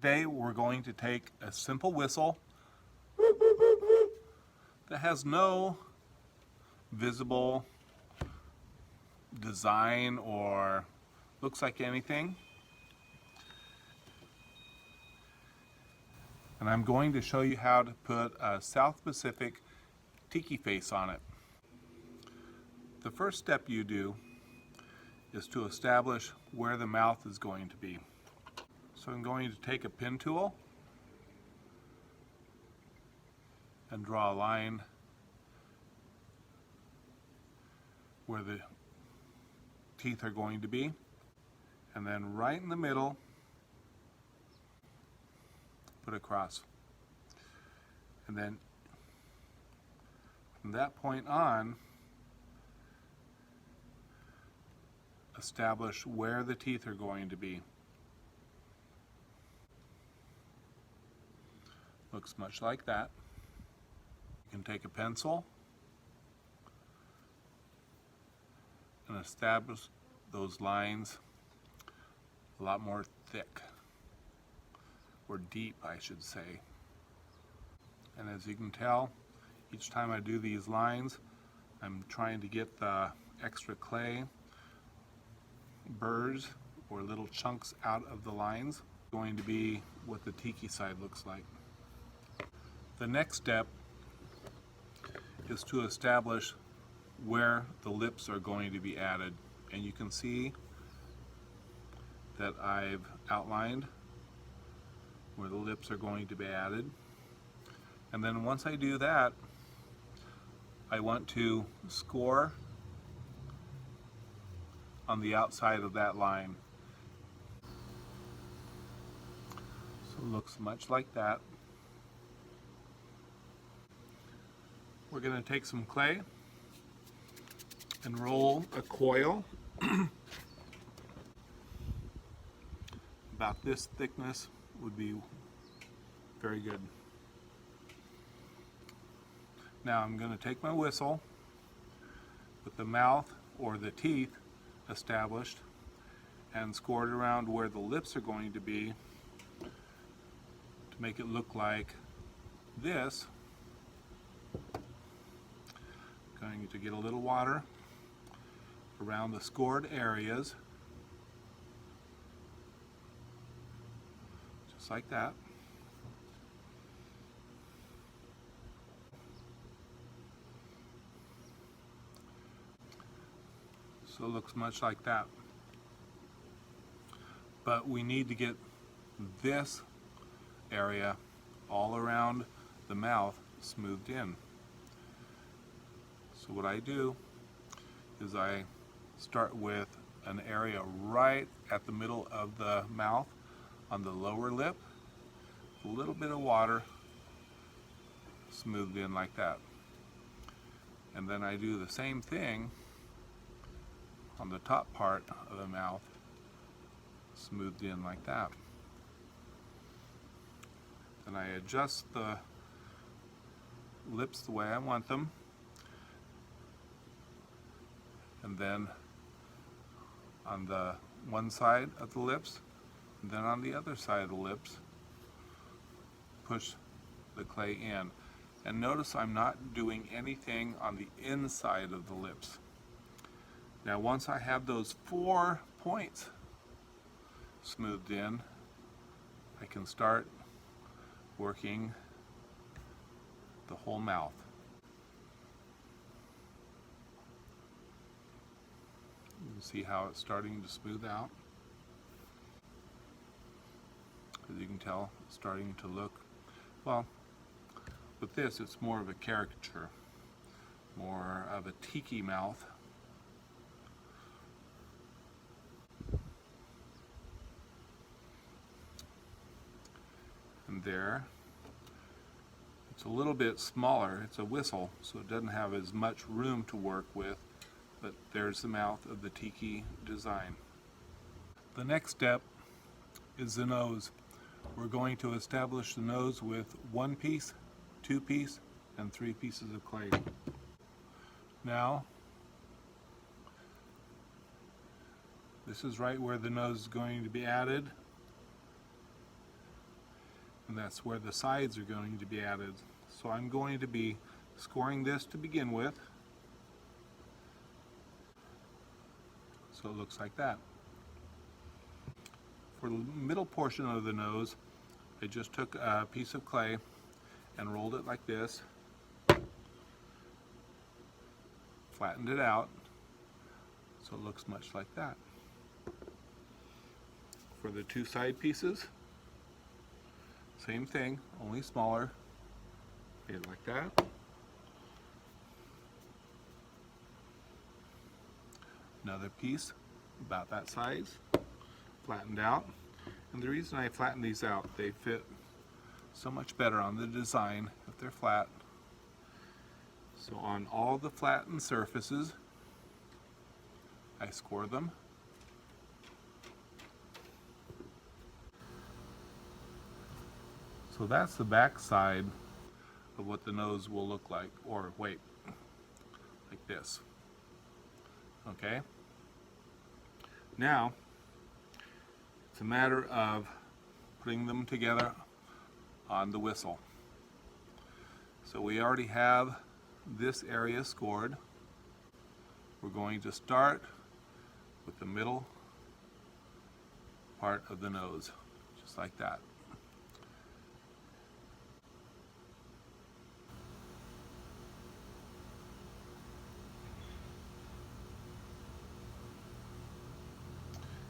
Today we're going to take a simple whistle that has no visible design or looks like anything. And I'm going to show you how to put a South Pacific Tiki face on it. The first step you do is to establish where the mouth is going to be. So I'm going to take a pen tool and draw a line where the teeth are going to be, and then right in the middle put a cross, and then from that point on establish where the teeth are going to be. Looks much like that. You can take a pencil and establish those lines a lot more thick, or deep I should say. And as you can tell, each time I do these lines, I'm trying to get the extra clay burrs or little chunks out of the lines. Going to be what the Tiki side looks like. The next step is to establish where the lips are going to be added, and you can see that I've outlined where the lips are going to be added. And then once I do that, I want to score on the outside of that line. So it looks much like that. We're going to take some clay and roll a coil about this thickness would be very good. Now I'm going to take my whistle with the mouth or the teeth established and score it around where the lips are going to be to make it look like this. Going to get a little water around the scored areas, just like that. So it looks much like that. But we need to get this area all around the mouth smoothed in. So what I do is I start with an area right at the middle of the mouth on the lower lip, a little bit of water smoothed in like that. And then I do the same thing on the top part of the mouth, smoothed in like that. Then I adjust the lips the way I want them. And then on the one side of the lips, and then on the other side of the lips, push the clay in. And notice I'm not doing anything on the inside of the lips. Now once I have those 4 points smoothed in, I can start working the whole mouth. You can see how it's starting to smooth out. As you can tell, it's starting to look, well, with this it's more of a caricature, more of a Tiki mouth. And there, it's a little bit smaller, it's a whistle, so it doesn't have as much room to work with. But there's the mouth of the Tiki design. The next step is the nose. We're going to establish the nose with 1 piece, 2 piece, and 3 pieces of clay. Now, this is right where the nose is going to be added. and that's where the sides are going to be added. So I'm going to be scoring this to begin with, so it looks like that. For the middle portion of the nose, I just took a piece of clay and rolled it like this, flattened it out so it looks much like that. For the two side pieces, same thing, only smaller. Made it like that. Another piece about that size, flattened out. And the reason I flatten these out, they fit so much better on the design if they're flat. So on all the flattened surfaces, I score them. So that's the back side of what the nose will look like, or wait, like this. Okay? Now, it's a matter of putting them together on the whistle. So we already have this area scored. We're going to start with the middle part of the nose, just like that.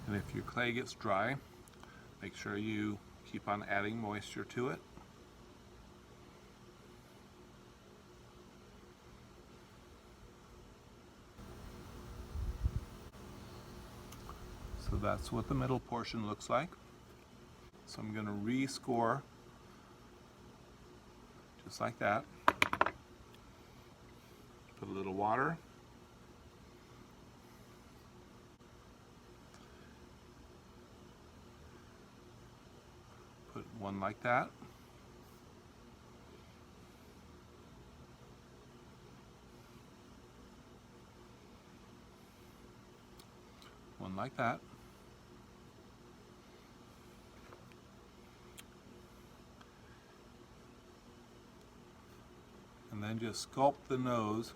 And if your clay gets dry, make sure you keep on adding moisture to it. So that's what the middle portion looks like. So I'm going to rescore just like that. Put a little water. Put one like that. One like that. And then just sculpt the nose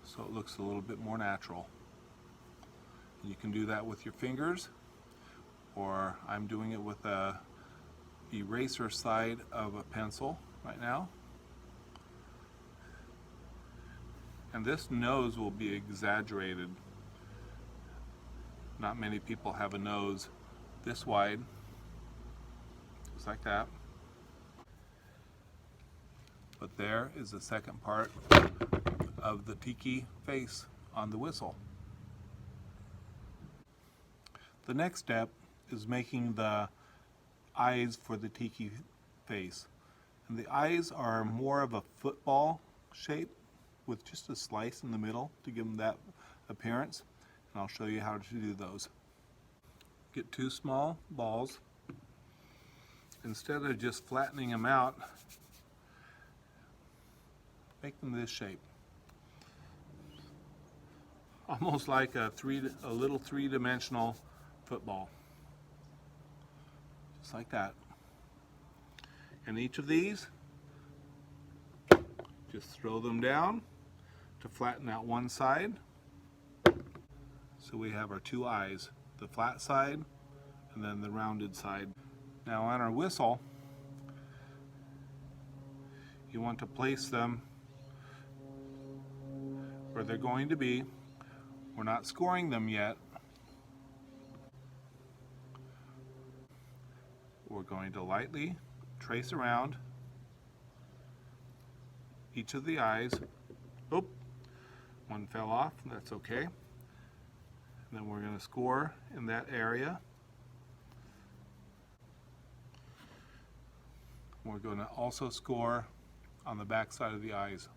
so it looks a little bit more natural. You can do that with your fingers, or I'm doing it with a eraser side of a pencil right now. And this nose will be exaggerated. Not many people have a nose this wide, just like that. But there is the second part of the Tiki face on the whistle. The next step is making the eyes for the Tiki face. And the eyes are more of a football shape with just a slice in the middle to give them that appearance. And I'll show you how to do those. Get two small balls. Instead of just flattening them out, make them this shape. Almost like a little three-dimensional football. Just like that. And each of these, just throw them down to flatten out one side. So we have our two eyes, the flat side and then the rounded side. Now on our whistle, you want to place them where they're going to be. We're not scoring them yet. We're going to lightly trace around each of the eyes. Oop, one fell off, that's okay. And then we're going to score in that area. We're going to also score on the back side of the eyes.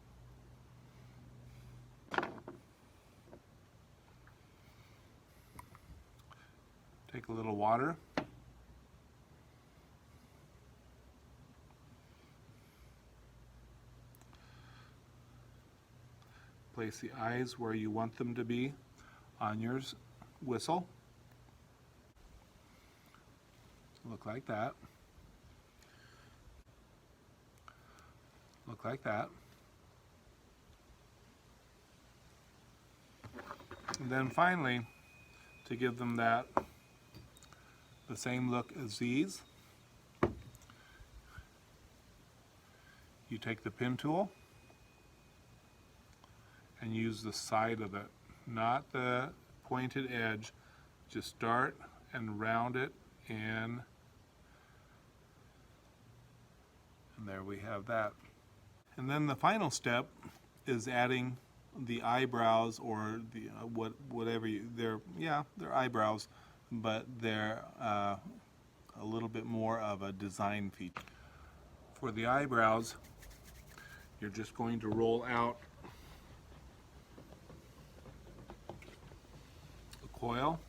Take a little water. Place the eyes where you want them to be on your whistle. Look like that. look like that. And then finally, to give them the same look as these, you take the pin tool and use the side of it, not the pointed edge. Just start and round it in, and there we have that. And then the final step is adding the eyebrows, or the whatever they're eyebrows, but they're a little bit more of a design feature. For the eyebrows, you're just going to roll out a coil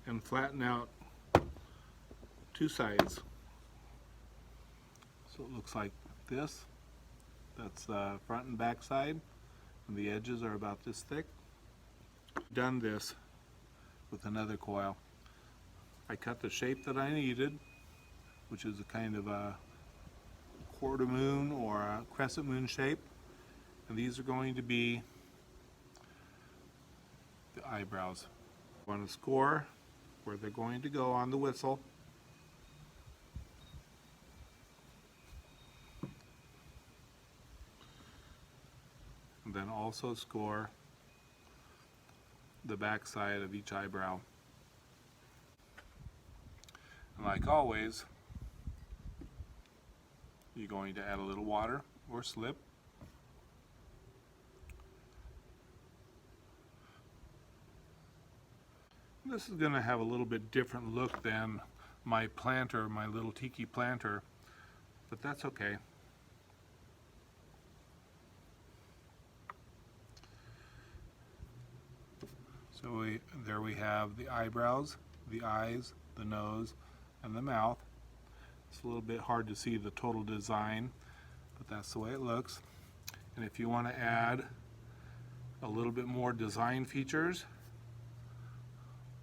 and flatten out two sides. So it looks like this. That's the front and back side, and the edges are about this thick. Done this with another coil. I cut the shape that I needed, which is a kind of a quarter moon or a crescent moon shape, and these are going to be the eyebrows. I want to score where they're going to go on the whistle. And then also score the back side of each eyebrow. And like always, you're going to add a little water or slip. This is going to have a little bit different look than my planter, my little Tiki planter, but that's okay. So there we have the eyebrows, the eyes, the nose, and the mouth. It's a little bit hard to see the total design, but that's the way it looks. And if you want to add a little bit more design features,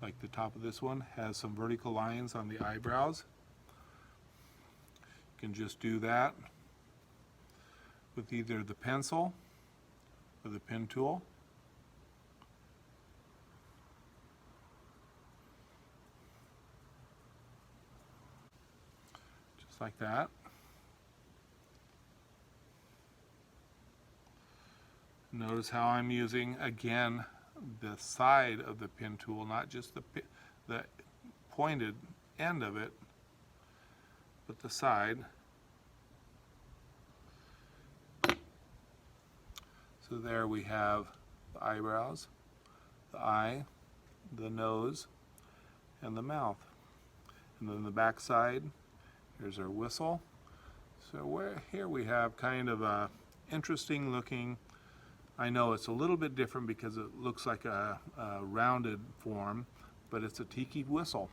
like the top of this one has some vertical lines on the eyebrows, you can just do that with either the pencil or the pen tool. Just like that. Notice how I'm using, again, the side of the pen tool, not just the pointed end of it, but the side. So there we have the eyebrows, the eye, the nose, and the mouth. And then the back side, here's our whistle. So here we have kind of a interesting looking, I know it's a little bit different because it looks like a rounded form, but it's a Tiki whistle.